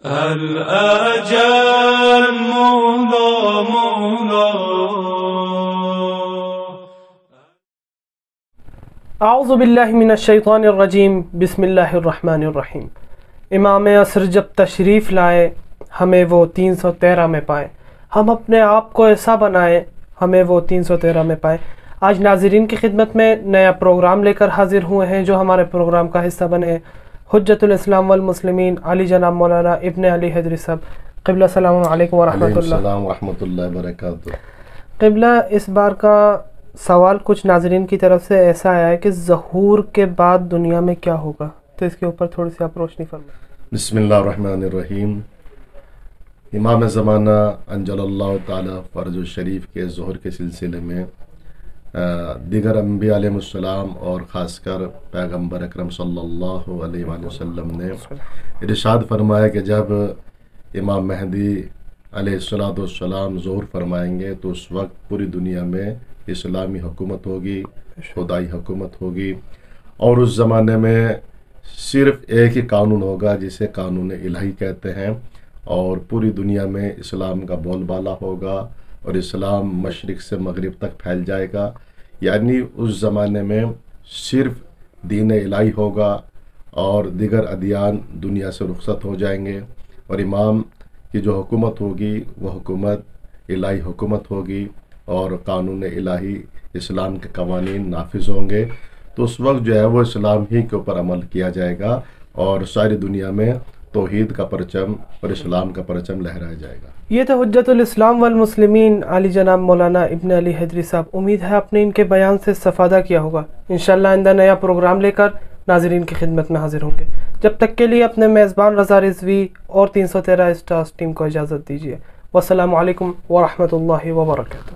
الأجل مولا مولا. اعوذ باللہ من الشیطان الرجیم. بسم اللہ الرحمن الرحیم. امام عصر جب تشریف لائے ہمیں وہ 313 میں پائیں، ہم اپنے آپ کو ایسا بنائیں ہمیں وہ 313 میں پائیں. آج ناظرین کی خدمت میں نیا پروگرام لے کر حاضر ہوئے ہیں جو ہمارے پروگرام کا حصہ بنے ہیں. حجت الاسلام والمسلمین علی جناب مولانا ابن علی حیدری صاحب. قبلہ السلام علیکم ورحمۃ اللہ. السلام ورحمۃ اللہ وبرکاتہ. قبلہ اس بار کا سوال کچھ ناظرین کی طرف سے ایسا آیا ہے کہ ظہور کے بعد دنیا میں کیا ہوگا، تو اس کے اوپر تھوڑی سی آپ روشنی فرمائیں. بسم اللہ الرحمن الرحیم. امام زمانہ انجل اللہ تعالی فرج الشریف کے ظہر کے سلسلے میں دیگر انبیاء علیہ السلام اور خاص کر پیغمبر اکرم صلی اللہ علیہ وآلہ وسلم نے ارشاد فرمایا کہ جب امام مہدی علیہ السلام ظہور فرمائیں گے تو اس وقت پوری دنیا میں اسلامی حکومت ہوگی، خدائی حکومت ہوگی، اور اس زمانے میں صرف ایک ہی قانون ہوگا جسے قانون الہی کہتے ہیں، اور پوری دنیا میں اسلام کا بول بالا ہوگا اور اسلام مشرق سے مغرب تک پھیل جائے گا. یعنی اس زمانے میں صرف دین الہی ہوگا اور دیگر ادیان دنیا سے رخصت ہو جائیں گے، اور امام کی جو حکومت ہوگی وہ حکومت الہی حکومت ہوگی اور قانون الہی اسلام کے قوانین نافذ ہوں گے. تو اس وقت جو ہے وہ اسلام ہی کے اوپر عمل کیا جائے گا اور ساری دنیا میں توحید کا پرچم اور اسلام کا پرچم لہرایا جائے گا. یہ تھا حجت الاسلام والمسلمین علی جناب مولانا ابن علی حیدری صاحب. امید ہے آپ نے ان کے بیان سے استفادہ کیا ہوگا. انشاءاللہ آئندہ نیا پروگرام لے کر ناظرین کی خدمت میں حاضر ہوں گے. جب تک کے لیے اپنے میزبان رضا رضوی اور 313 اسٹارز ٹیم کو اجازت دیجیے. والسلام علیکم ورحمۃ اللہ وبرکاتہ.